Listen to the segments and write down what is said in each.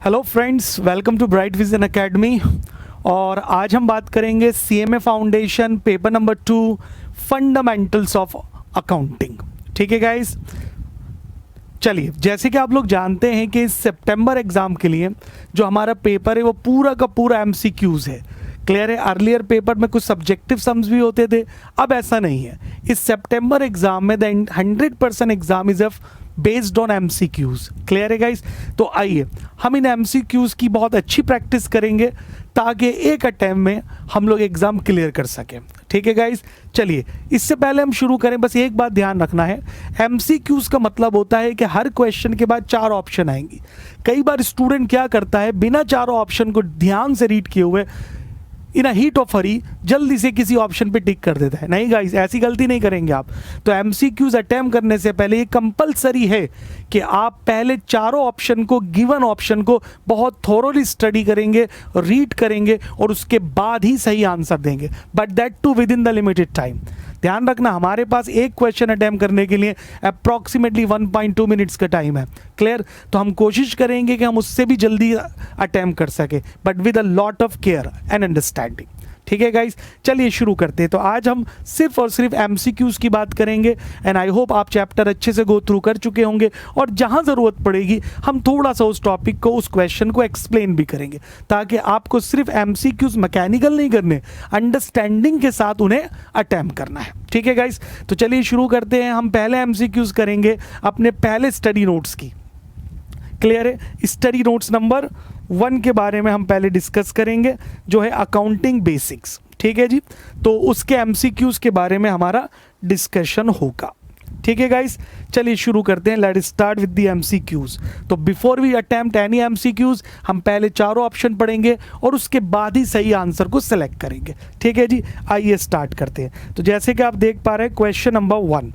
Hello friends, welcome to Bright Vision Academy. और आज हम बात करेंगे CMA foundation paper number 2 fundamentals of accounting. ठीक है गाइस, चलिए जैसे कि आप लोग जानते हैं कि इस सितंबर एग्ज़ाम के लिए जो हमारा पेपर है वो पूरा का पूरा एमसीक्यूज़ है। क्लियर है। अर्लियर पेपर में कुछ सब्जेक्टिव सम्स भी होते थे, अब ऐसा नहीं है। इस सितंबर एग्ज़ाम में the 100% exam is based on MCQs. Clear है गाइस। तो आइए हम इन एमसीक्यूज़ की बहुत अच्छी प्रैक्टिस करेंगे ताकि एक अटैम्प्ट में हम लोग एग्ज़ाम क्लियर कर सकें। ठीक है गाइस। चलिए इससे पहले हम शुरू करें, बस एक बात ध्यान रखना है, एमसीक्यूज़ का मतलब होता है कि हर क्वेश्चन के बाद 4 ऑप्शन आएंगी। कई बार स्टूडेंट क्या करता है, बिना चारों ऑप्शन को ध्यान से रीड किए हुए इन अ हीट ऑफ हरी जल्दी से किसी ऑप्शन पे टिक कर देता है। नहीं गाइस, ऐसी गलती नहीं करेंगे आप। तो एमसीक्यूज अटेम्प्ट करने से पहले ये कंपलसरी है कि आप पहले चारों ऑप्शन को, गिवन ऑप्शन को बहुत थोरोली स्टडी करेंगे, रीड करेंगे और उसके बाद ही सही आंसर देंगे, but that too within the limited time. ध्यान रखना, हमारे पास एक क्वेश्चन अटेम्प्ट करने के लिए अप्रॉक्सीमेटली 1.2 मिनट्स का टाइम है। क्लियर। तो हम कोशिश करेंगे कि हम उससे भी जल्दी अटेम्प्ट कर सके, but with a lot of care and understanding. ठीक है गाइस, चलिए शुरू करते हैं। तो आज हम सिर्फ और सिर्फ एमसीक्यूज की बात करेंगे एंड आई होप आप चैप्टर अच्छे से गो थ्रू कर चुके होंगे, और जहां ज़रूरत पड़ेगी हम थोड़ा सा उस टॉपिक को, उस क्वेश्चन को एक्सप्लेन भी करेंगे, ताकि आपको सिर्फ एमसीक्यूज मैकेनिकल नहीं करने, अंडरस्टैंडिंग के साथ उन्हें अटेम्प्ट करना है। ठीक है गाइस। तो चलिए शुरू करते हैं। हम पहले एमसीक्यूज करेंगे अपने पहले स्टडी नोट्स की। क्लियर है। स्टडी नोट्स नंबर 1 के बारे में हम पहले डिस्कस करेंगे, जो है अकाउंटिंग बेसिक्स। ठीक है जी। तो उसके एमसीक्यूज के बारे में हमारा डिस्कशन होगा। ठीक है गाइस, चलिए शुरू करते हैं। Let's start with the MCQs. तो before we attempt any MCQs हम पहले चारों ऑप्शन पढ़ेंगे और उसके बाद ही सही आंसर को सेलेक्ट करेंगे। ठीक है जी, आइए स्टार्ट करते हैं। तो जैसे कि आप देख पा रहे हैं, क्वेश्चन नंबर 1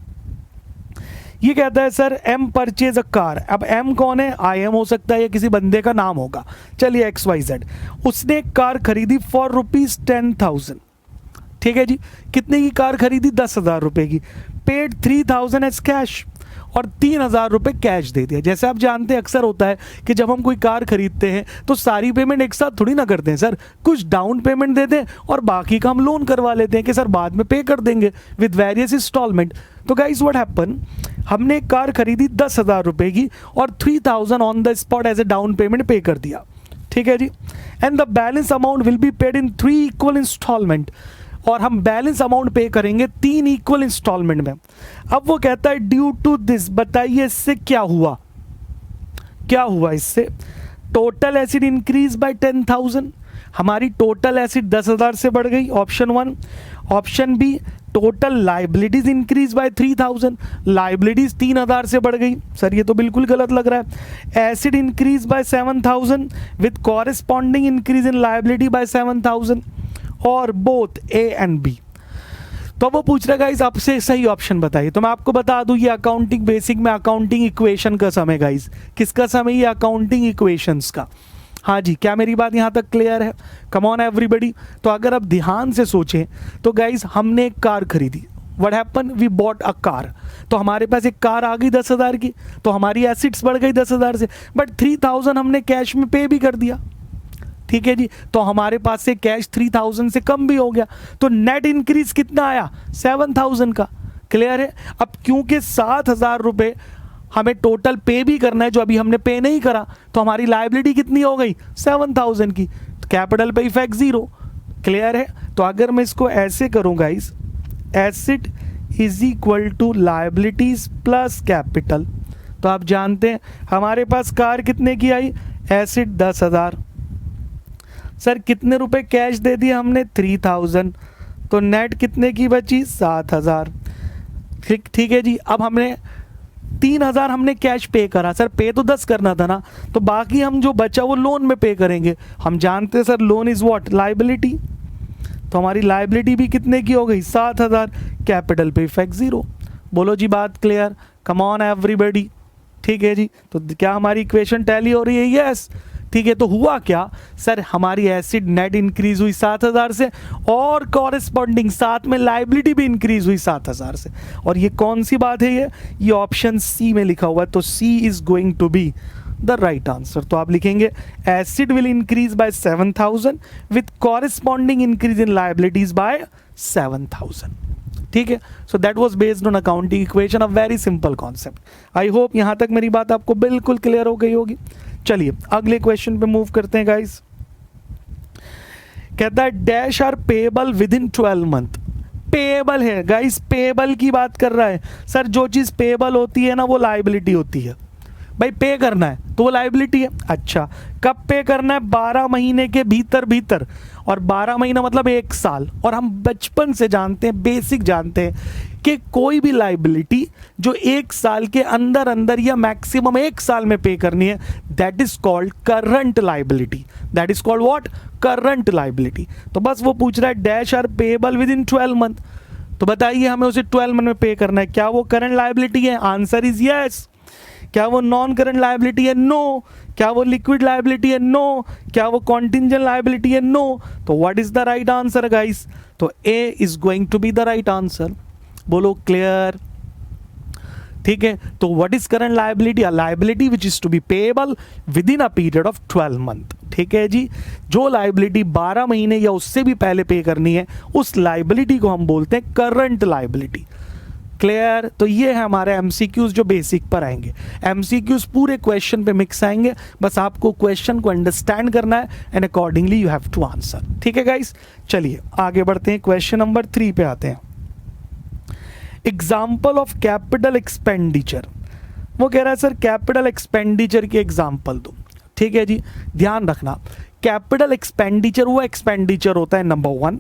ये कहता है sir M purchase a car. अब एम कौन है? आई एम हो सकता है या किसी बंदे का नाम होगा। चलिए XYZ, उसने एक कार खरीदी फॉर ₹10,000। ठीक है जी। कितने की कार खरीदी? 10,000 रुपए की। पेड 3,000 एज कैश, और 3,000 रुपये कैश दे दिया। जैसे आप जानते हैं अक्सर होता है कि जब हम कोई कार खरीदते हैं तो सारी पेमेंट एक साथ थोड़ी ना करते हैं सर, कुछ डाउन पेमेंट देते हैं और बाकी का हम लोन करवा लेते हैं कि सर बाद में पे कर देंगे विद वेरियस इंस्टॉलमेंट। तो गाइस व्हाट हैपन, हमने एक कार खरीदी 10,000 रुपये की और 3,000 on the spot as a down payment pay कर दिया। ठीक है जी। And the balance amount will be paid in 3 equal installment, और हम बैलेंस अमाउंट पे करेंगे 3 इक्वल इंस्टॉलमेंट में। अब वो कहता है ड्यू टू दिस, बताइए इससे क्या हुआ? क्या हुआ इससे? Total asset increase by 10,000। हमारी टोटल एसिड 10,000 से बढ़ गई, option 1। Option B, total liabilities increase by 3,000। Liabilities 3,000 से बढ़ गई। सर ये तो बिल्कुल गलत लग रहा है। Asset increase by 7,000 with corresponding increase in liability by 7,000, और बोथ ए एंड बी। तो वो पूछ रहा गाइस आपसे सही ऑप्शन बताइए। तो मैं आपको बता दूं ये अकाउंटिंग बेसिक में अकाउंटिंग इक्वेशन का समय गाइस। किसका समय? ये अकाउंटिंग इक्वेशंस का। हाँ जी, क्या मेरी बात यहाँ तक क्लियर है? Come on everybody. तो अगर आप ध्यान से सोचें तो गाइस हमने एक कार खरीदी। What happen, we bought a car. तो हमारे पास एक कार आ गई 10,000 की, तो हमारी एसिड्स बढ़ गई 10,000 से, बट 3,000 हमने कैश में पे भी कर दिया। ठीक है जी। तो हमारे पास से कैश 3,000 से कम भी हो गया, तो नेट इंक्रीज कितना आया? 7,000 का। क्लियर है। अब क्योंकि 7,000 रुपये हमें टोटल पे भी करना है, जो अभी हमने पे नहीं करा, तो हमारी लायबिलिटी कितनी हो गई? 7,000 की। तो कैपिटल पे इफेक्ट 0। क्लियर है। तो अगर मैं इसको ऐसे करूं guys, asset is equal to liabilities plus capital, तो आप जानते हैं हमारे पास कार कितने की आई? एसिड 10,000। सर कितने रुपए कैश दे दिए हमने? 3,000। तो नेट कितने की बची? 7,000। ठीक है जी। अब हमने 3,000 हमने कैश पे करा, सर पे तो 10 करना था ना, तो बाकी हम जो बचा वो लोन में पे करेंगे। हम जानते हैं sir loan is what? Liability. तो हमारी लायबिलिटी भी कितने की हो गई? 7,000। कैपिटल पे इफेक्ट 0। बोलो जी बात क्लियर? Come on everybody. ठीक है जी। तो क्या हमारी इक्वेशन टैली हो रही है? यस। ठीक है। तो हुआ क्या सर, हमारी एसिड नेट इंक्रीज हुई 7,000 से, और कॉरेस्पॉन्डिंग साथ में लाइबिलिटी भी इंक्रीज हुई 7,000 से। और ये कौन सी बात है? ये ऑप्शन सी में लिखा हुआ है, तो C is going to be the right answer. तो आप लिखेंगे asset will increase by 7000 with corresponding increase in liabilities by 7000। ठीक है, so that was based on accounting equation, a very simple concept. I hope यहां तक मेरी बात आपको बिल्कुल क्लियर हो गई होगी। चलिए अगले क्वेश्चन पे मूव करते हैं गाइस। कहता है dash are payable within 12 month. Payable है गाइस, पेएबल की बात कर रहा है सर। जो चीज पेएबल होती है ना वो लायबिलिटी होती है। भाई पे करना है तो वो लायबिलिटी है। अच्छा, कब पे करना है? 12 महीने के भीतर भीतर, और 12 महीना मतलब 1 साल। और हम बचपन से जानते हैं, बेसिक जानते हैं कि कोई भी लायबिलिटी जो 1 साल के अंदर अंदर या मैक्सिमम 1 साल में पे करनी है, that is called current liability. That is called what? Current liability. तो बस वो पूछ रहा है dash are payable within 12 month. तो बताइए हमें उसे 12 मंथ में पे करना है। क्या वो करंट लायबिलिटी है? Answer is yes. क्या वो नॉन करंट लायबिलिटी है? नो। क्या वो लिक्विड लायबिलिटी है? नो। क्या वो कॉन्टिंजेंट लायबिलिटी है? नो। तो what is the right answer guys? तो A is going to be the right answer. बोलो क्लियर? ठीक है, तो what is current liability? A liability which is to be payable within a period of 12 month. ठीक है जी, जो liability 12 महीने या उससे भी पहले पे करनी है, उस लायबिलिटी को हम बोलते हैं करंट लायबिलिटी। क्लियर? तो ये है हमारे एमसीक्यूज जो बेसिक पर आएंगे। एमसीक्यूज पूरे क्वेश्चन पे मिक्स आएंगे, बस आपको क्वेश्चन को अंडरस्टैंड करना है and accordingly you have to answer. ठीक है गाइस, चलिए आगे बढ़ते हैं। क्वेश्चन नंबर 3 पे आते हैं। Example of capital expenditure. वो कह रहा है सर कैपिटल एक्सपेंडिचर की एग्जाम्पल दो। ठीक है जी, ध्यान रखना कैपिटल एक्सपेंडिचर वो एक्सपेंडिचर होता है नंबर 1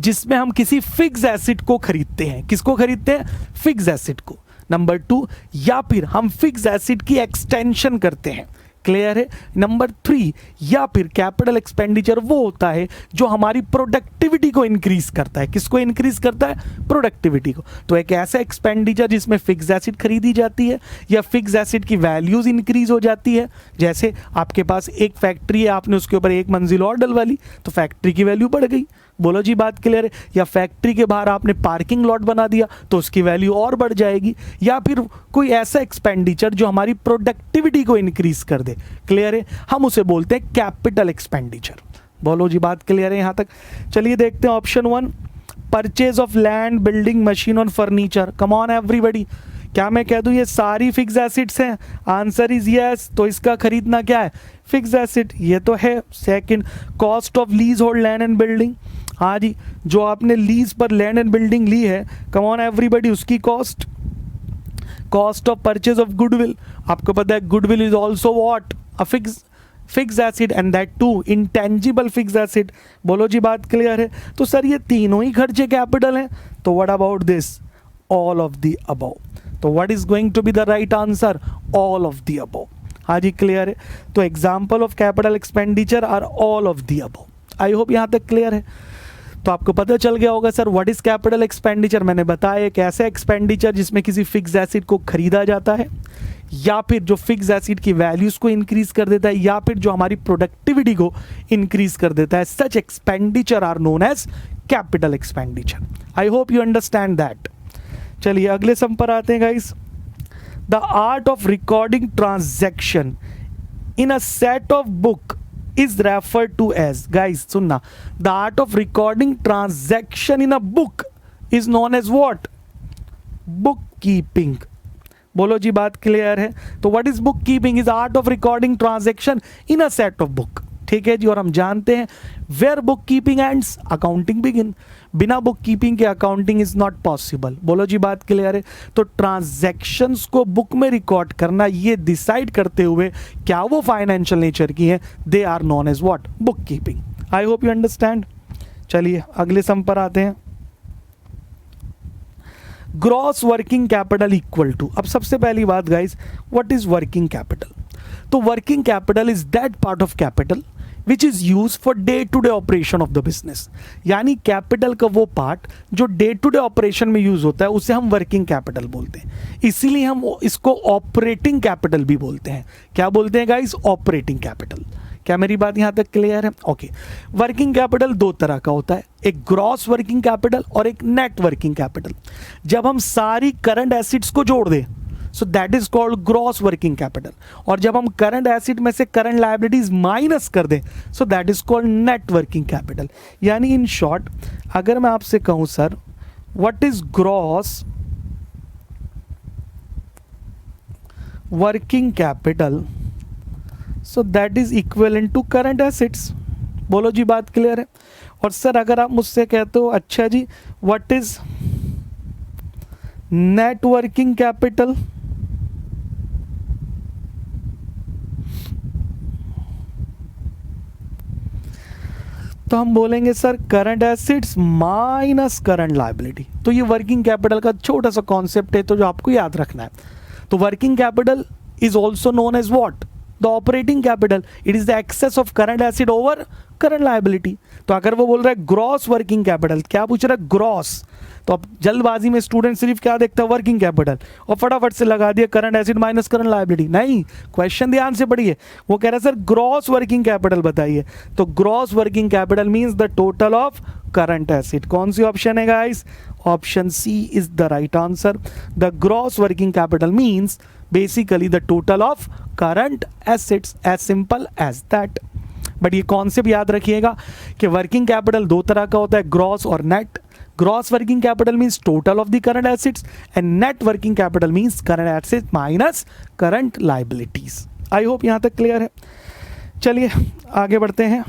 जिसमें हम किसी फिक्स एसेट को खरीदते हैं। किसको खरीदते हैं? फिक्स एसेट को। नंबर 2, या फिर हम फिक्स एसेट की एक्सटेंशन करते हैं। क्लियर है? नंबर 3, या फिर कैपिटल एक्सपेंडिचर वो होता है जो हमारी प्रोडक्टिविटी को इंक्रीज करता है। किसको इंक्रीज करता है? प्रोडक्टिविटी को। तो एक ऐसा एक्सपेंडिचर जिसमें फिक्स एसेट खरीदी जाती है या फिक्स एसेट की वैल्यूज इंक्रीज हो जाती है। जैसे आपके पास एक फैक्ट्री है, आपने उसके ऊपर एक मंजिल और डलवा ली तो फैक्ट्री की वैल्यू बढ़ गई। बोलो जी बात क्लियर है? या फैक्ट्री के बाहर आपने पार्किंग लॉट बना दिया तो उसकी वैल्यू और बढ़ जाएगी। या फिर कोई ऐसा एक्सपेंडिचर जो हमारी प्रोडक्टिविटी को इंक्रीज कर दे। क्लियर है? हम उसे बोलते हैं कैपिटल एक्सपेंडिचर। बोलो जी बात क्लियर है यहां तक? चलिए देखते हैं option 1, purchase of land, building, machine और फर्नीचर। कम ऑन एवरीबॉडी, क्या मैं कह दूं ये सारी फिक्स एसेट्स हैं? Answer is yes. तो इसका खरीदना क्या है? Fix asset. ये तो है। Second, cost of lease hold land and building. हाँ जी, जो आपने लीज पर लैंड एंड बिल्डिंग ली है, कम ऑन एवरीबॉडी, उसकी cost. Cost of purchase of goodwill. आपको पता है goodwill is also what? A fixed asset and that too intangible fixed asset. बोलो जी बात क्लियर है? तो सर ये तीनों ही खर्चे कैपिटल हैं। तो what about this? All of the above. तो what is going to be the right answer? All of the above. हाँ जी क्लियर है? तो example of capital expenditure are all of the above. I hope यहां तक clear है। तो आपको पता चल गया होगा sir what is capital expenditure. मैंने बताया एक ऐसा एक्सपेंडिचर जिसमें किसी फिक्स एसेट को खरीदा जाता है, या फिर जो फिक्स एसेट की वैल्यूज को इंक्रीज कर देता है, या फिर जो हमारी प्रोडक्टिविटी को इंक्रीज कर देता है। Such expenditure are known as capital expenditure. I hope you understand that. चलिए अगले सम पर आते हैं guys. The art of recording transaction in a set of book is referred to as, guys सुनना, the art of recording transaction in a book is known as what? Bookkeeping। बोलो जी बात clear है? तो what is bookkeeping? is art of recording transaction in a set of book। ठीक है जी, और हम जानते हैं where bookkeeping ends, accounting begin। बिना बुक कीपिंग के अकाउंटिंग इज नॉट पॉसिबल। बोलो जी बात क्लियर है? तो ट्रांजैक्शंस को बुक में रिकॉर्ड करना, ये डिसाइड करते हुए क्या वो फाइनेंशियल नेचर की है, they are known as what? Book keeping. I hope you understand. चलिए अगले सम पर आते हैं। Gross working capital equal to. अब सबसे पहली बात guys, what is working capital? तो working capital is that part of capital which is use for day to day operation of the business. यानी कैपिटल का वो पार्ट जो डे टू डे ऑपरेशन में यूज होता है उसे हम वर्किंग कैपिटल बोलते हैं। इसीलिए हम इसको ऑपरेटिंग कैपिटल भी बोलते हैं। क्या बोलते हैं गाइस? Operating capital. क्या मेरी बात यहां तक क्लियर है? ओके। वर्किंग कैपिटल दो तरह का होता है, एक ग्रॉस वर्किंग कैपिटल और एक नेट वर्किंग कैपिटल। जब हम सारी करंट एसेट्स को जोड़ दें so that is called gross working capital. और जब हम करंट एसिड में से करंट लायबिलिटीज माइनस कर दें, so that is called net working capital. यानी इन शॉर्ट अगर मैं आपसे कहूं sir what is gross working capital, so that is equivalent to current assets. बोलो जी बात क्लियर है। और सर अगर आप मुझसे कहते हो अच्छा जी what is net working capital, तो हम बोलेंगे sir current assets minus current liability. तो ये वर्किंग कैपिटल का छोटा सा कॉन्सेप्ट है तो जो आपको याद रखना है। तो working capital is also known as what, the operating capital. It is the excess of current asset over current liability. तो अगर वो बोल रहा है ग्रॉस वर्किंग कैपिटल, क्या पूछ रहा है ग्रॉस, तो अब जल्दबाजी में स्टूडेंट सिर्फ क्या देखता है वर्किंग कैपिटल और फटाफट से लगा दिया current acid minus current liability. नहीं, क्वेश्चन ध्यान से पढ़िए। वो कह रहा है सर ग्रॉस वर्किंग कैपिटल बताइए। तो gross working capital means the total of current asset. कौन सी ऑप्शन है guys? Option C is the right answer. The gross working capital means basically the total of current assets, as simple as that. But ये concept याद रखिएगा कि working capital दो तरह का होता है, ग्रॉस और net. Gross working capital means total of the current assets and net working capital means current assets minus current liabilities. I hope यहां तक क्लियर है। चलिए आगे बढ़ते हैं।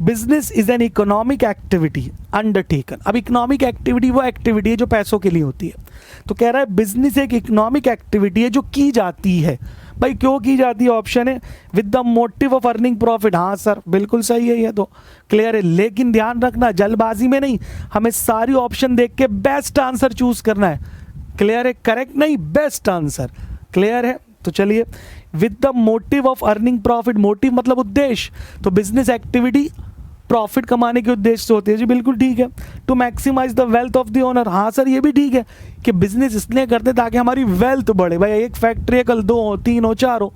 Business is an economic activity undertaken. अब इकोनॉमिक एक्टिविटी वो activity है जो पैसों के लिए होती है। तो कह रहा है बिजनेस एक इकोनॉमिक एक्टिविटी है जो की जाती है। भाई क्यों की जाती है? ऑप्शन है with the motive of earning profit. हाँ सर बिल्कुल सही है, ये तो क्लियर है। लेकिन ध्यान रखना जल्दबाजी में नहीं, हमें सारी ऑप्शन देख के बेस्ट आंसर चूज करना है। क्लियर है? करेक्ट नहीं, बेस्ट आंसर। क्लियर है? तो चलिए with the motive of earning profit, motive मतलब उद्देश्य, तो बिजनेस एक्टिविटी प्रॉफिट कमाने के उद्देश्य से होती है जी, बिल्कुल ठीक है। To maximise the wealth of the owner, हाँ सर ये भी ठीक है कि बिजनेस इसलिए करते ताकि हमारी वेल्थ बढ़े। भाई एक फैक्ट्री है, कल 2 हो 3 हो 4 हो।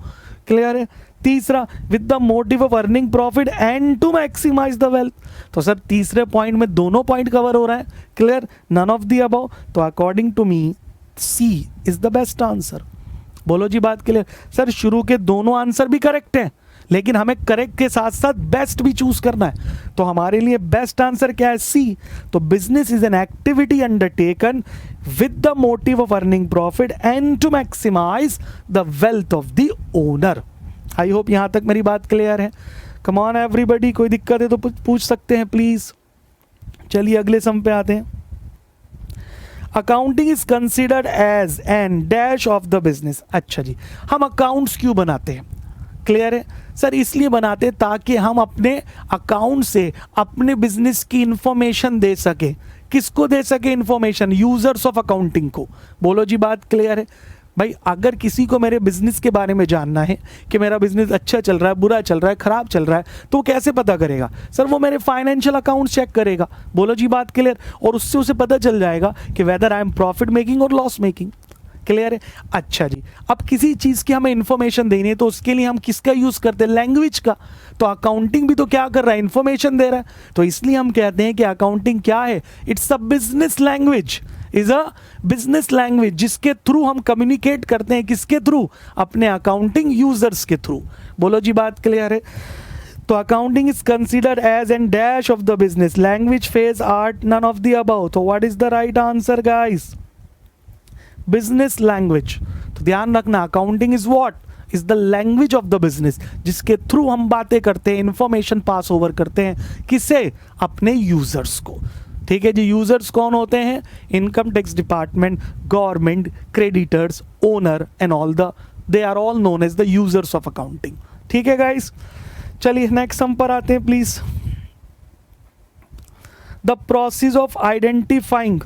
क्लियर है? तीसरा with the motive of earning profit and to maximise the wealth. तो सर तीसरे पॉइंट में दोनों पॉइंट कवर हो रहा है। Clear? None of the above. तो according to me C is the best answer. बोलो जी बात क्लियर। सर शुरू के दोनों आंसर भी करेक्ट हैं, लेकिन हमें करेक्ट के साथ साथ बेस्ट भी चूज करना है। तो हमारे लिए बेस्ट आंसर क्या है? सी। तो business is an activity undertaken with the motive of earning profit and to maximise the wealth of the owner. I hope यहां तक मेरी बात क्लियर है। कम ऑन एवरीबॉडी, कोई दिक्कत है तो पूछ सकते हैं प्लीज। चलिए अगले सम पे आते हैं। Accounting is considered as an dash of the business. अच्छा जी, हम अकाउंट्स क्यों बनाते हैं? क्लियर है सर? इसलिए बनाते हैं ताकि हम अपने अकाउंट से अपने बिजनेस की इंफॉर्मेशन दे सके। किसको दे सके इंफॉर्मेशन? यूजर्स ऑफ अकाउंटिंग को। बोलो जी बात क्लियर है। भाई अगर किसी को मेरे बिजनेस के बारे में जानना है कि मेरा बिजनेस अच्छा चल रहा है, बुरा चल रहा है, खराब चल रहा है, तो वो कैसे पता करेगा? सर वो मेरे फाइनेंशियल अकाउंट चेक करेगा। बोलो जी बात क्लियर। और उससे उसे पता चल जाएगा कि whether I am profit making और लॉस मेकिंग। क्लियर है? अच्छा जी, अब किसी चीज की हमें इंफॉर्मेशन देनी है तो उसके लिए हम किसका यूज करते हैं? लैंग्वेज का। तो अकाउंटिंग भी तो क्या कर रहा है? इंफॉर्मेशन दे रहा है। तो इसलिए हम कहते हैं कि अकाउंटिंग क्या है? It's a business language, is a business language जिसके थ्रू हम कम्युनिकेट करते हैं। किसके थ्रू? अपने अकाउंटिंग यूजर्स के थ्रू। बोलो जी बात क्लियर है। तो accounting is considered as an dash of the business language phase art none of the above. तो what is the right answer guys? Business language. तो ध्यान रखना accounting is what? Is the language of the business जिसके through हम बातें करते हैं, information pass over करते हैं। किसे? अपने यूजर्स को। ठीक है जी। यूजर्स कौन होते हैं? Income tax department, government, creditors, owner and all the they are all known as the users of accounting. ठीक है गाइस। चलिए नेक्स्ट सम पर आते हैं please. The process of identifying,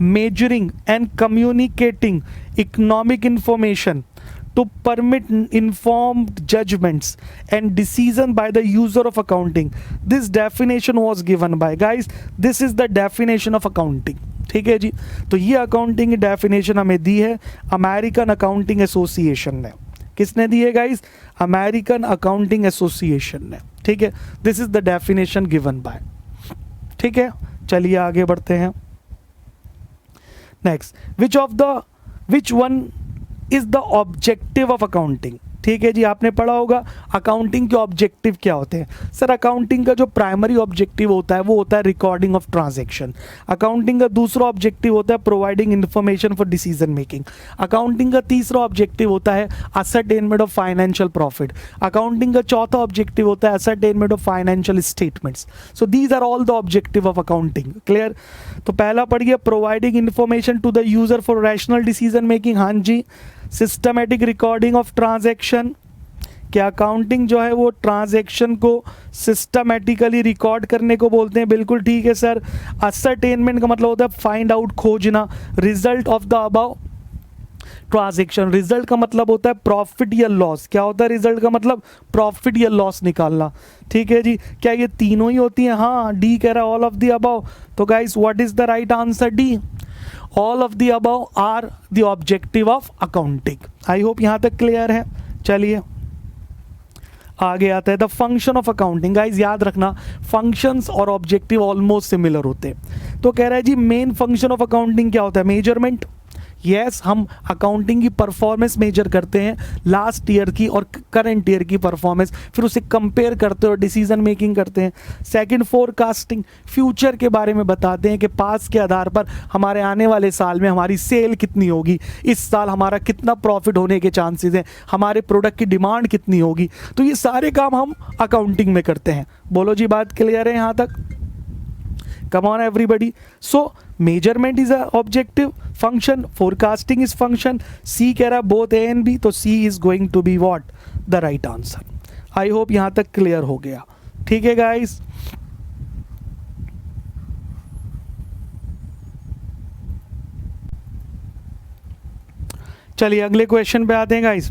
measuring and communicating economic information to permit informed judgments and decision by the user of accounting. This definition was given by, guys, this is the definition of accounting. ठीक है जी। तो ये accounting की definition हमें दी है American accounting association ने। किसने दी है गाइस? अमेरिकन अकाउंटिंग एसोसिएशन ने। ठीक है, this is the definition given by. ठीक है, चलिए आगे बढ़ते हैं। Next, which one is the objective of accounting. ठीक है जी, आपने पढ़ा होगा अकाउंटिंग के ऑब्जेक्टिव क्या होते हैं। सर अकाउंटिंग का जो प्राइमरी ऑब्जेक्टिव होता है वो होता है रिकॉर्डिंग ऑफ ट्रांजैक्शन। अकाउंटिंग का दूसरा ऑब्जेक्टिव होता है providing information for decision making. Accounting का तीसरा ऑब्जेक्टिव होता है ascertainment of financial profit. Accounting का चौथा ऑब्जेक्टिव होता है ascertainment of financial statements. So these are all the objective of accounting. Clear? तो पहला पढ़िए, providing information to the user for rational decision making. हाँ जी। सिस्टमेटिक रिकॉर्डिंग ऑफ ट्रांजैक्शन, क्या अकाउंटिंग जो है वो ट्रांजैक्शन को सिस्टमेटिकली रिकॉर्ड करने को बोलते हैं। बिल्कुल ठीक है सर। असरटेनमेंट का मतलब होता है फाइंड आउट, खोजना result of the above transaction. Result का मतलब होता है प्रॉफिट या लॉस। क्या होता है रिजल्ट का मतलब? प्रॉफिट या लॉस निकालना। ठीक है जी, क्या ये तीनों ही होती हैं? हाँ, डी कह रहा है ऑल ऑफ द अबव। तो guys what is the right answer? D, all of the above are the objective of accounting. I hope यहां तक क्लियर है। चलिए आगे आता है the function of accounting. Guys याद रखना, फंक्शंस और ऑब्जेक्टिव ऑलमोस्ट सिमिलर होते हैं। तो कह रहा है जी मेन फंक्शन ऑफ अकाउंटिंग क्या होता है? मेजरमेंट। यस, हम अकाउंटिंग की परफॉर्मेंस मेजर करते हैं, लास्ट ईयर की और करंट ईयर की परफॉर्मेंस, फिर उसे कंपेयर करते हैं और डिसीजन मेकिंग करते हैं। सेकंड, फोरकास्टिंग, फ्यूचर के बारे में बताते हैं कि पास के आधार पर हमारे आने वाले साल में हमारी सेल कितनी होगी, इस साल हमारा कितना प्रॉफिट होने के चांसेस हैं, हमारे प्रोडक्ट की डिमांड कितनी होगी। तो ये सारे काम हम अकाउंटिंग में करते हैं। बोलो जी, बात क्लियर है यहाँ तक? Come on everybody. So measurement is a objective function, forecasting is function. C कह रहा है both A and B, तो C is going to be what? The right answer. I hope यहाँ तक क्लियर हो गया। ठीक है guys? चलिए अगले क्वेश्चन पे आते हैं guys.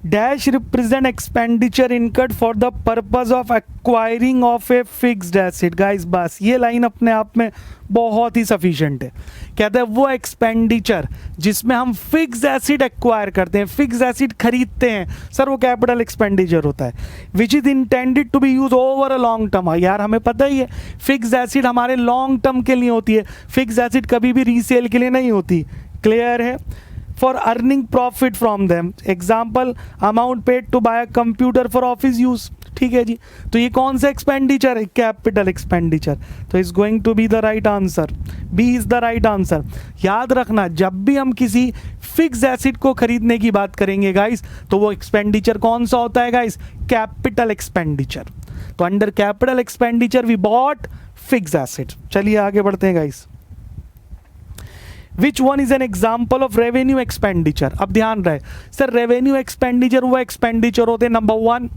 Dash represent expenditure incurred for the purpose of acquiring of a fixed asset. Guys बस ये लाइन अपने आप में बहुत ही सफिशिएंट है। कहते हैं वो एक्सपेंडिचर जिसमें हम फिक्स्ड एसेट एक्वायर करते हैं, फिक्स्ड एसेट खरीदते हैं, सर वो कैपिटल एक्सपेंडिचर होता है। Which is intended to be use over a long term. यार हमें पता ही है फिक्स्ड एसेट हमारे लॉन्ग टर्म के लिए होती है, फिक्स्ड एसेट कभी भी रीसेल के लिए नहीं होती। क्लियर है? for earning profit from them, example amount paid to buy a computer for office use। ठीक है जी, तो ये कौन सा एक्सपेंडिचर है? Capital expenditure. तो is going to be the right answer, B is the right answer. याद रखना, जब भी हम किसी फिक्स एसेट को खरीदने की बात करेंगे गाइस, तो वो एक्सपेंडिचर कौन सा होता है गाइस? Capital expenditure. तो under capital expenditure we bought fix asset. चलिए आगे बढ़ते हैं guys. Which one is an example of revenue expenditure? अब ध्यान रहे सर, रेवेन्यू एक्सपेंडिचर वो एक्सपेंडिचर होते हैं नंबर वन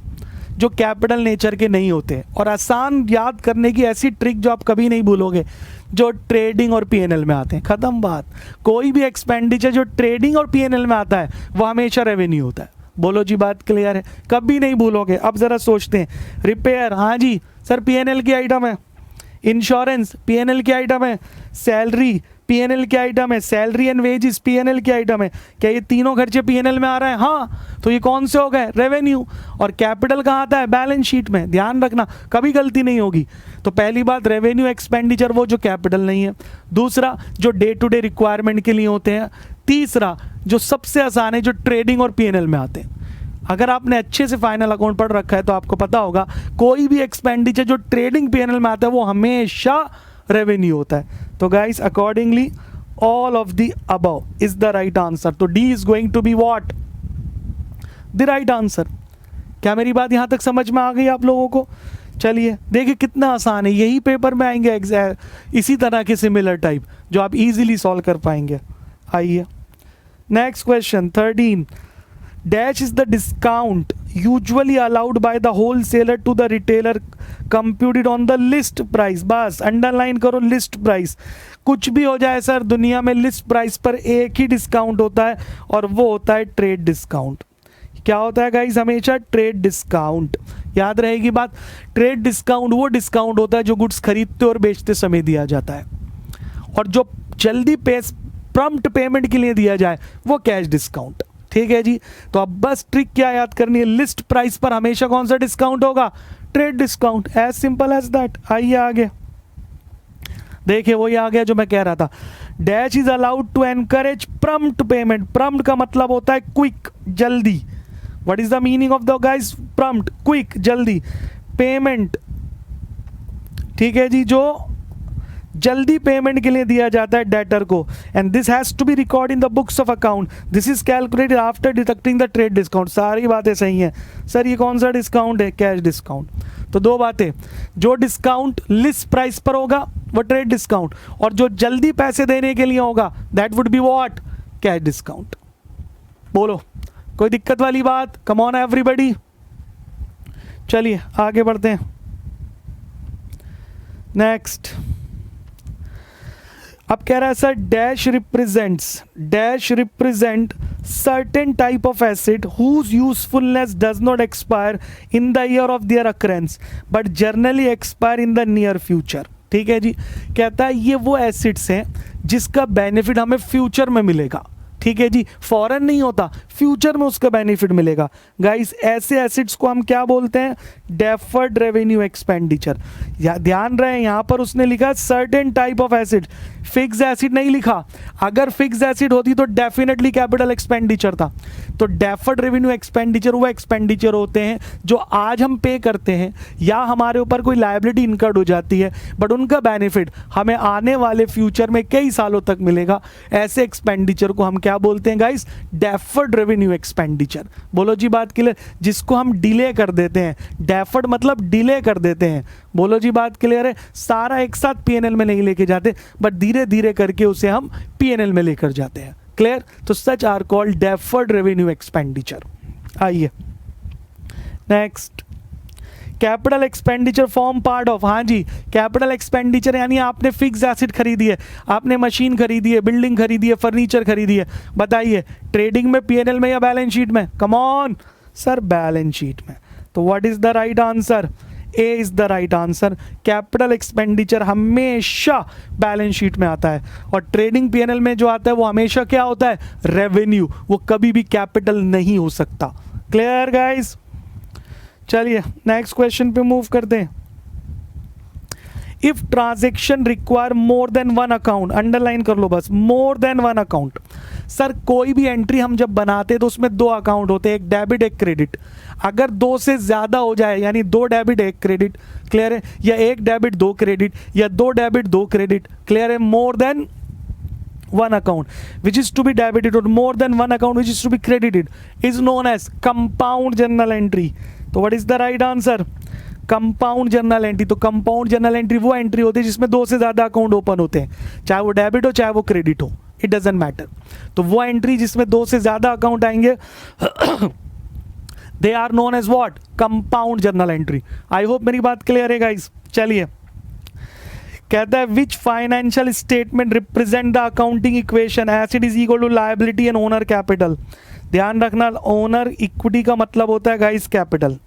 जो कैपिटल नेचर के नहीं होते, और आसान याद करने की ऐसी ट्रिक जो आप कभी नहीं भूलोगे, जो ट्रेडिंग और पीएनएल में आते हैं। खत्म बात। कोई भी एक्सपेंडिचर जो ट्रेडिंग और पीएनएल में आता है वो हमेशा रेवेन्यू होता है। बोलो जी, बात क्लियर है? कभी नहीं भूलोगे। अब जरा सोचते हैं, रिपेयर, हाँ जी सर पीएनएल की आइटम है। इंश्योरेंस पीएनएल की आइटम है। सैलरी पीएनएल की आइटम है। सैलरी एंड वेजेस पीएनएल की आइटम है। क्या ये तीनों खर्चे पीएनएल में आ रहे हैं? हाँ, तो ये कौन से हो गए? रेवेन्यू। और कैपिटल कहाँ आता है? बैलेंस शीट में। ध्यान रखना, कभी गलती नहीं होगी। तो पहली बात, रेवेन्यू एक्सपेंडिचर वो जो कैपिटल नहीं है। दूसरा, जो डे टू डे रिक्वायरमेंट के लिए होते हैं। तीसरा, जो सबसे आसान है, जो ट्रेडिंग और पीएनएल में आते हैं। अगर आपने अच्छे से फाइनल अकाउंट पढ़ रखा है तो आपको पता होगा कोई भी एक्सपेंडिचर जो ट्रेडिंग पीएनएल में आता है वो हमेशा रेवेन्यू होता है। तो guys accordingly all of the above is the right answer. तो D is going to be what? The right answer. क्या मेरी बात यहां तक समझ में आ गई आप लोगों को? चलिए देखिए कितना आसान है। यही पेपर में आएंगे इसी तरह के सिमिलर टाइप जो आप इजीली सॉल्व कर पाएंगे। आइए next question 13। Dash is the discount usually allowed by the wholesaler to the retailer computed on the list price। बस अंडरलाइन करो लिस्ट प्राइस। कुछ भी हो जाए सर, दुनिया में लिस्ट प्राइस पर एक ही डिस्काउंट होता है और वो होता है ट्रेड डिस्काउंट। क्या होता है गाइस? हमेशा ट्रेड डिस्काउंट। याद रहेगी बात, ट्रेड डिस्काउंट वो डिस्काउंट होता है जो गुड्स खरीदते और बेचते समय दिया जाता है, और जो जल्दी प्रॉम्प्ट पेमेंट के लिए दिया जाए वो कैश डिस्काउंट। ठीक है जी, तो अब बस ट्रिक क्या याद करनी है? लिस्ट प्राइस पर हमेशा कौन सा डिस्काउंट होगा? Trade discount. As simple as that. आइए आगे देखिए, वही आ गया जो मैं कह रहा था। Dash is allowed to encourage prompt payment. Prompt का मतलब होता है क्विक, जल्दी। What is the meaning of the guys? Prompt, quick, जल्दी पेमेंट। ठीक है जी, जो जल्दी पेमेंट के लिए दिया जाता है डेटर को। And this has to be record in the books of account. This is calculated after deducting the trade discount. सारी बातें सही हैं सर। ये कौन सा डिस्काउंट है? Cash discount. तो दो बातें, जो डिस्काउंट लिस्ट प्राइस पर होगा वो ट्रेड डिस्काउंट, और जो जल्दी पैसे देने के लिए होगा that would be what? Cash discount. बोलो कोई दिक्कत वाली बात? कम ऑन एवरीबॉडी, चलिए आगे बढ़ते हैं। नेक्स्ट अब कह रहा है sir dash represent certain type of asset whose usefulness does not expire in the year of their occurrence but generally expire in the near future. ठीक है जी, कहता है ये वो एसिड्स हैं जिसका बेनिफिट हमें फ्यूचर में मिलेगा। ठीक है जी, फॉरन नहीं होता, फ्यूचर में उसका बेनिफिट मिलेगा। गाइस ऐसे एसिड्स को हम क्या बोलते हैं? Deferred revenue expenditure. ध्यान रहे यहां पर उसने लिखा certain type of acid, fix acid नहीं लिखा। अगर फिक्स एसिड होती तो डेफिनेटली कैपिटल एक्सपेंडिचर था। तो डेफर्ड रेवेन्यू एक्सपेंडिचर वो एक्सपेंडिचर होते हैं जो आज हम पे करते हैं या हमारे ऊपर कोई लायबिलिटी इनकर्ड हो जाती है, बट उनका बेनिफिट हमें आने वाले फ्यूचर में कई सालों तक मिलेगा। ऐसे एक्सपेंडिचर को हम क्या बोलते हैं गाइस? Deferred revenue expenditure. बोलो जी बात क्लियर? जिसको हम डिले कर देते हैं, डेफर्ड मतलब डिले कर देते हैं। बोलो जी बात क्लियर है? सारा एक साथ पीएनएल में नहीं लेके जाते, बट धीरे धीरे करके उसे हम पीएनएल में लेकर जाते हैं। क्लियर? तो such are called deferred revenue expenditure. आइए next, capital expenditure form part of. हाँ जी, कैपिटल एक्सपेंडिचर यानी आपने फिक्स एसेट खरीदी है, आपने मशीन खरीदी है, बिल्डिंग खरीदी है, फर्नीचर खरीदी है। बताइए ट्रेडिंग में, पीएनएल में या बैलेंस शीट में? Come on sir, balance sheet में। तो what is the right answer? A is the right answer. Capital expenditure हमेशा बैलेंस शीट में आता है, और ट्रेडिंग पीएनएल में जो आता है वो हमेशा क्या होता है? रेवेन्यू। वो कभी भी कैपिटल नहीं हो सकता। Clear guys? चलिए नेक्स्ट क्वेश्चन पे मूव करते हैं। If transaction require more than one account, underline कर लो बस, more than one account. Sir कोई भी एंट्री हम जब बनाते हैं तो उसमें दो अकाउंट होते हैं, एक डेबिट एक क्रेडिट। अगर दो से ज्यादा हो जाए, यानी दो डेबिट एक क्रेडिट, क्लियर है, या एक डेबिट दो क्रेडिट, या दो डेबिट दो क्रेडिट, क्लियर है, more than one account which is to be debited or more than one account which is to be credited is known as compound journal entry. तो what is the right answer? Compound journal entry. तो compound journal entry वो entry होती है जिसमें दो से ज्यादा account open होते हैं, चाहे वो डेबिट हो चाहे वो क्रेडिट हो, इट डजंट मैटर। तो वो एंट्री जिसमें दो से ज्यादा अकाउंट आएंगे they are known as what? Compound journal entry. I hope मेरी बात क्लियर है गाइस। चलिए कहता है which financial statement represent the accounting equation asset is equal to liability and owner capital. ध्यान रखना, ओनर इक्विटी का मतलब होता है गाइस कैपिटल।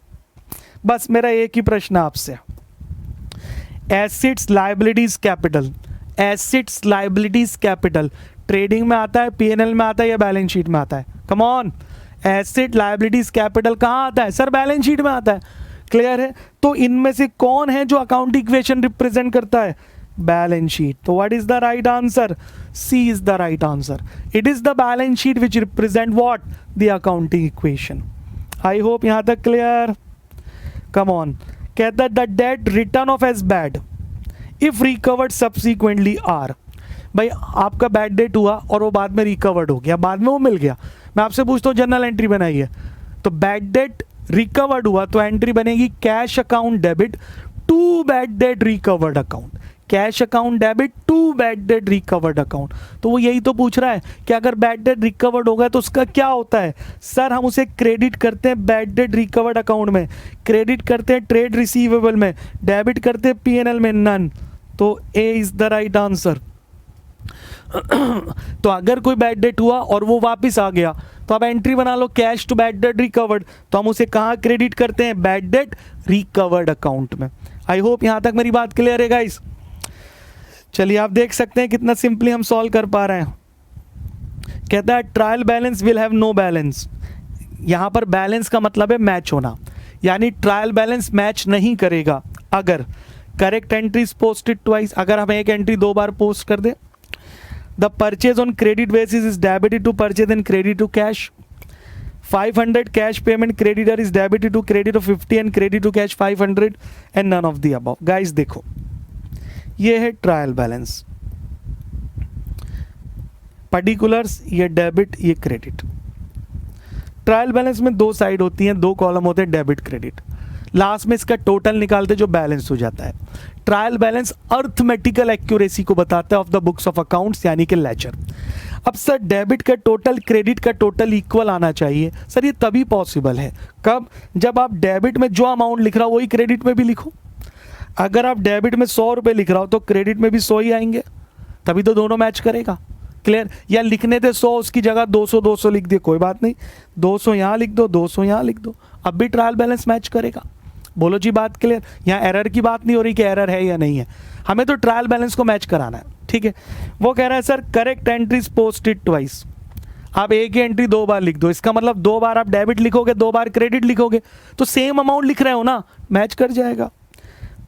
बस मेरा एक ही प्रश्न आपसे, assets liabilities capital, assets liabilities capital trading में आता है, पीएनएल में आता है या बैलेंस शीट में आता है? Come on, asset liabilities capital कहाँ आता है? सर बैलेंस शीट में आता है। क्लियर है? तो इनमें से कौन है जो अकाउंटिंग इक्वेशन रिप्रेजेंट करता है? Balance sheet. तो what is the right answer? C is the right answer. It is the balance sheet which represent what? The accounting equation. I hope यहां तक क्लियर। कम ऑन, कहता है the debt written off as bad if recovered subsequently are. भाई आपका bad debt हुआ और वो बाद में रिकवर्ड हो गया, बाद में वो मिल गया। मैं आपसे पूछता हूँ जर्नल एंट्री बनाई है, तो बैड डेट रिकवर्ड हुआ तो एंट्री बनेगी cash account debit to bad debt recovered account, cash account debit to bad debt recovered account. तो वो यही तो पूछ रहा है कि अगर बैड डेट रिकवर्ड होगा तो उसका क्या होता है? सर हम उसे क्रेडिट करते हैं बैड डेट रिकवर्ड अकाउंट में, क्रेडिट करते हैं ट्रेड रिसीवेबल में, डेबिट करते हैं पीएनएल में, नन। तो A is the right answer. तो अगर कोई बैड डेट हुआ और वो वापस आ गया तो अब एंट्री बना लो cash to bad debt recovered, तो हम उसे कहाँ क्रेडिट करते हैं? बैड डेट रिकवर्ड अकाउंट में। आई होप यहां तक मेरी बात क्लियर है गाइस। चलिए आप देख सकते हैं कितना सिंपली हम सॉल्व कर पा रहे हैं। कहता है trial balance will have no balance. यहां पर बैलेंस का मतलब है मैच होना, यानी ट्रायल बैलेंस मैच नहीं करेगा अगर करेक्ट एंट्रीज पोस्टेड ट्वाइस, अगर हम एक एंट्री दो बार पोस्ट कर दे the purchase on credit basis is debited to purchase and credit to cash. 500 cash payment creditor is debited to creditor 50 and credit to cash 500 and none of the above. Guys देखो, ये है trial balance, particulars, ये debit, ये credit. Trial balance में दो side होती हैं, दो कॉलम होते हैं डेबिट क्रेडिट. लास्ट में इसका टोटल निकालते जो बैलेंस हो जाता है. ट्रायल बैलेंस अर्थमेटिकल एक्यूरेसी को बताता है of the books of accounts यानी कि लेजर. अब सर डेबिट का टोटल क्रेडिट का टोटल इक्वल आना चाहिए. सर ये तभी पॉसिबल है कब, जब आप डेबिट में जो अमाउंट लिख रहा हो वही क्रेडिट में भी लिखो. अगर आप डेबिट में 100 रुपये लिख रहा हो तो क्रेडिट में भी 100 ही आएंगे, तभी तो दोनों मैच करेगा. क्लियर. या लिखने थे 100, उसकी जगह 200 लिख दिए, कोई बात नहीं, 200 यहाँ लिख दो, 200 यहाँ लिख दो, अब भी ट्रायल बैलेंस मैच करेगा. बोलो जी बात क्लियर. यहाँ एरर की बात नहीं हो रही कि एरर है या नहीं है, हमें तो ट्रायल बैलेंस को मैच कराना है. ठीक है. वो कह रहा है sir correct entries posted twice. आप एक ही एंट्री 2 बार लिख दो, इसका मतलब 2 बार आप डेबिट लिखोगे, 2 बार क्रेडिट लिखोगे, तो सेम अमाउंट लिख रहे हो ना, मैच कर जाएगा.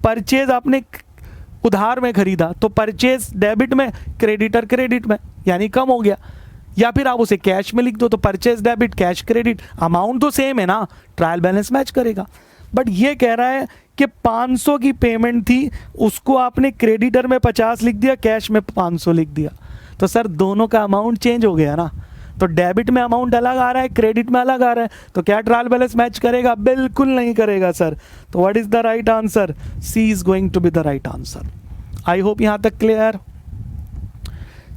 परचेज आपने उधार में खरीदा तो परचेज डेबिट में, क्रेडिटर क्रेडिट में, यानी कम हो गया. या फिर आप उसे कैश में लिख दो तो purchase debit, cash credit, amount तो सेम है ना, ट्रायल बैलेंस मैच करेगा. बट ये कह रहा है कि 500 की पेमेंट थी, उसको आपने क्रेडिटर में 50 लिख दिया, कैश में 500 लिख दिया, तो सर दोनों का अमाउंट चेंज हो गया ना. तो डेबिट में अमाउंट अलग आ रहा है, क्रेडिट में अलग आ रहा है, तो क्या ट्रायल बैलेंस मैच करेगा? बिल्कुल नहीं करेगा सर. तो what is the right answer? C is going to be the right answer. I hope यहां तक क्लियर.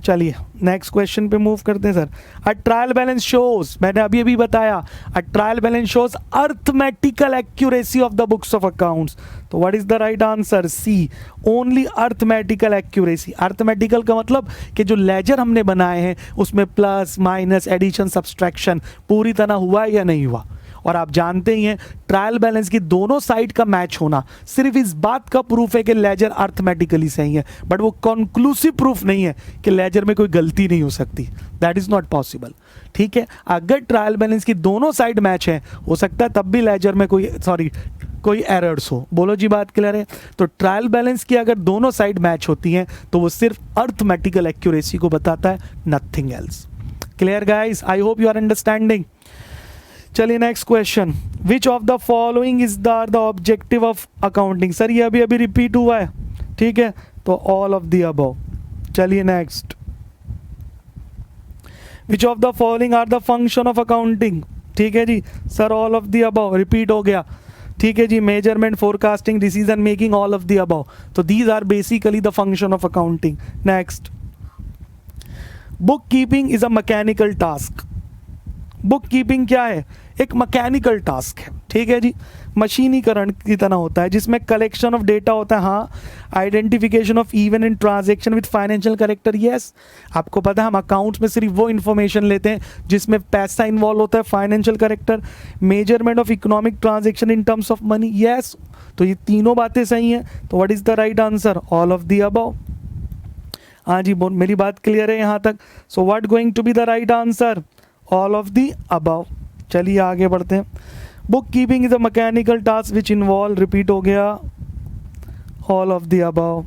चलिए नेक्स्ट क्वेश्चन पे मूव करते हैं sir. A trial balance shows, मैंने अभी अभी बताया, a trial balance shows arithmetical accuracy of the books of accounts. तो what is the right answer? C, only arithmetical accuracy. Arithmetical का मतलब कि जो लेजर हमने बनाए हैं उसमें प्लस माइनस एडिशन सब्सट्रैक्शन पूरी तरह हुआ या नहीं हुआ. और आप जानते ही हैं ट्रायल बैलेंस की दोनों साइड का मैच होना सिर्फ इस बात का प्रूफ है कि लेजर अर्थमेटिकली सही है, बट वो कंक्लूसिव प्रूफ नहीं है कि लेजर में कोई गलती नहीं हो सकती. That is not possible. ठीक है. अगर ट्रायल बैलेंस की दोनों साइड मैच है, हो सकता है तब भी लेजर में कोई एरर्स हो. बोलो जी बात क्लियर है. तो ट्रायल बैलेंस की अगर दोनों साइड मैच होती हैं तो वो सिर्फ अर्थमेटिकल एक्यूरेसी को बताता है, nothing else. Clear guys? I hope you are understanding. चलिए next question. Which of the following is the objective of accounting. Sir ये अभी अभी रिपीट हुआ है. ठीक है. तो ऑल ऑफ द अबव. चलिए next. Which of the following are the function of accounting. ठीक है जी. Sir all of the above repeat हो गया. ठीक है जी. Measurement, forecasting, decision making, all of the above. तो these are basically the function of accounting. Next. Book keeping is a mechanical task. Book keeping क्या है? एक मैकेनिकल टास्क है. ठीक है जी. मशीनीकरण की तरह होता है जिसमें कलेक्शन ऑफ डेटा होता है. हाँ. Identification of event in transaction with financial character. Yes, आपको पता है हम अकाउंट्स में सिर्फ वो इन्फॉर्मेशन लेते हैं जिसमें पैसा इन्वॉल्व होता है, financial character. Measurement of economic transaction in terms of money. Yes, तो ये तीनों बातें सही हैं. तो what is the right answer? All of the above. हाँ जी, मेरी बात क्लियर है यहाँ तक? So what going to be the right answer? All of the above. चलिए आगे बढ़ते हैं. Book keeping is a mechanical task which involve, repeat हो गया, all of the above.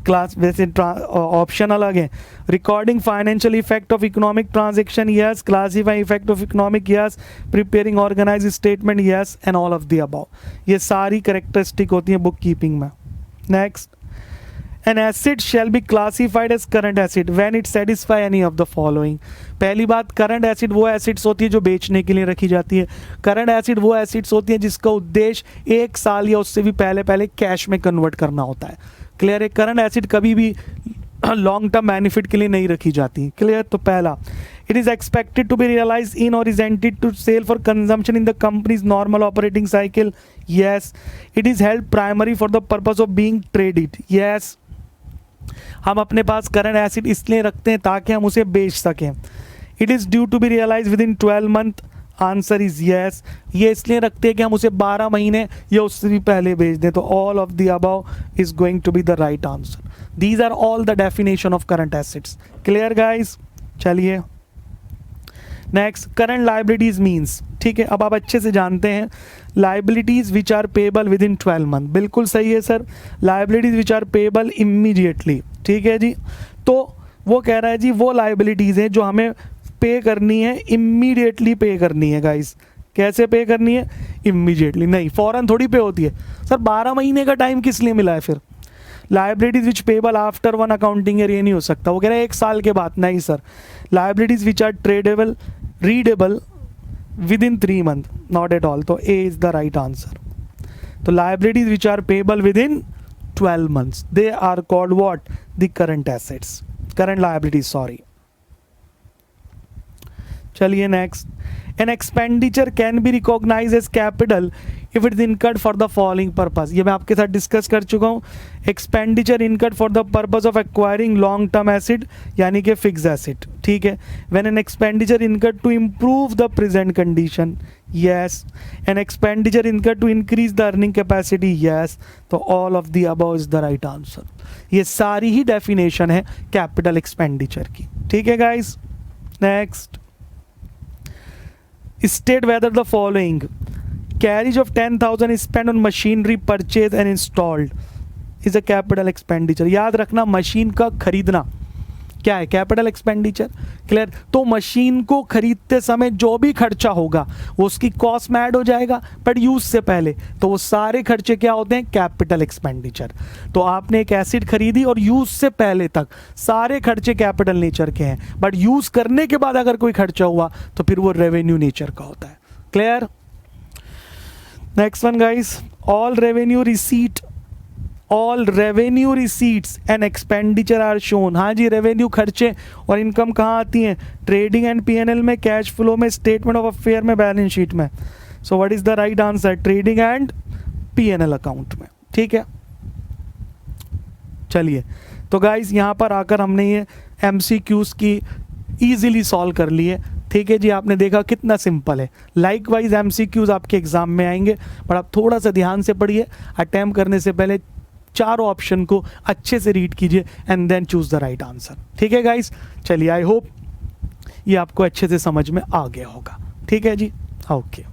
Class वैसे ऑप्शन अलग है. Recording financial effect of economic transaction. Yes. Classifying effect of economic. Yes. Preparing organize statement. Yes. And all of the above. ये सारी characteristic होती है book keeping में. Next. An asset shall be classified as current asset when it satisfy any of the following. पहली बात, current acid वो acids होती है जो बेचने के लिए रखी जाती है. करंट एसिड वो एसिड्स होती है जिसका उद्देश्य 1 साल या उससे भी पहले कैश में कन्वर्ट करना होता है. क्लियर है? करंट एसिड कभी भी लॉन्ग टर्म बेनिफिट के लिए नहीं रखी जाती. क्लियर? तो पहला, it is expected to be realized in or is intended to sale for consumption in the company's normal operating cycle. Yes. It is held primary for the purpose of being traded. Yes. हम अपने पास current acid इसलिए रखते हैं ताकि हम उसे बेच सकें. It is due to be realize within 12 month. Answer is yes. ये इसलिए रखते हैं कि हम उसे 12 महीने या उससे भी पहले बेच दें. तो all of the above is going to be the right answer. These are all the definition of current assets. Clear guys? चलिए नेक्स्ट करंट लाइबिलिटीज मीन्स, ठीक है, अब आप अच्छे से जानते हैं liabilities which are payable within 12 month, बिल्कुल सही है sir, liabilities which are payable immediately, ठीक है जी। तो वो कह रहा है जी वो लाइबिलिटीज हैं जो हमें पे करनी है, इमीडिएटली पे करनी है गाइस। कैसे पे करनी है? इमीडिएटली, नहीं फौरन थोड़ी पे होती है सर। 12 महीने का टाइम किस लिए मिला है फिर? Liabilities which payable after one accounting year, ये नहीं हो सकता। वो कह रहे हैं 1 साल के बाद, नहीं sir. Liabilities which are tradeable readable within 3 month, not at all. तो A is the right answer. तो liabilities which are payable within 12 months, they are called what? The current assets, current liabilities, sorry. चलिए next, an expenditure can be recognize as capital if it is incurred for the following purpose. ये मैं आपके साथ discuss कर चुका हूँ। Expenditure incurred for the purpose of acquiring long term asset, यानी कि फिक्स एसिड, ठीक है। When an expenditure incurred to improve the present condition, yes. An expenditure incurred to increase the earning capacity, yes. तो all of the above is the right answer. ये सारी ही definition है capital expenditure की, ठीक है guys. Next, state whether the following: carriage of 10,000 is spent on machinery purchased and installed is a capital expenditure। याद रखना, machine का खरीदना क्या है? Capital expenditure, clear. तो मशीन को खरीदते समय जो भी खर्चा होगा वो उसकी कॉस्ट में ऐड हो जाएगा, बट यूज से पहले, तो वो सारे खर्चे क्या होते हैं? Capital expenditure. तो आपने एक एसिड खरीदी और यूज से पहले तक सारे खर्चे कैपिटल नेचर के हैं, बट यूज करने के बाद अगर कोई खर्चा हुआ तो फिर वो रेवेन्यू नेचर का होता है, clear. Next one guys, all revenue receipts and expenditure are shown. हाँ जी, रेवेन्यू खर्चे और इनकम कहाँ आती हैं? ट्रेडिंग एंड पीएनएल में, कैश फ्लो में, स्टेटमेंट ऑफ अफेयर में, बैलेंस शीट में। So what is the right answer? Trading and PNL account में, ठीक है। चलिए, तो गाइज यहाँ पर आकर हमने ये एमसीक्यूज की ईजिली सॉल्व कर लिए, ठीक है जी। आपने देखा कितना सिंपल है। लाइकवाइज एमसीक्यूज आपके एग्जाम में आएंगे, पर आप थोड़ा सा ध्यान से पढ़िए। अटेम्प्ट करने से पहले चारों ऑप्शन को अच्छे से रीड कीजिए and then choose the right answer, ठीक है गाइस। चलिए, आई होप ये आपको अच्छे से समझ में आ गया होगा, ठीक है जी। ओके।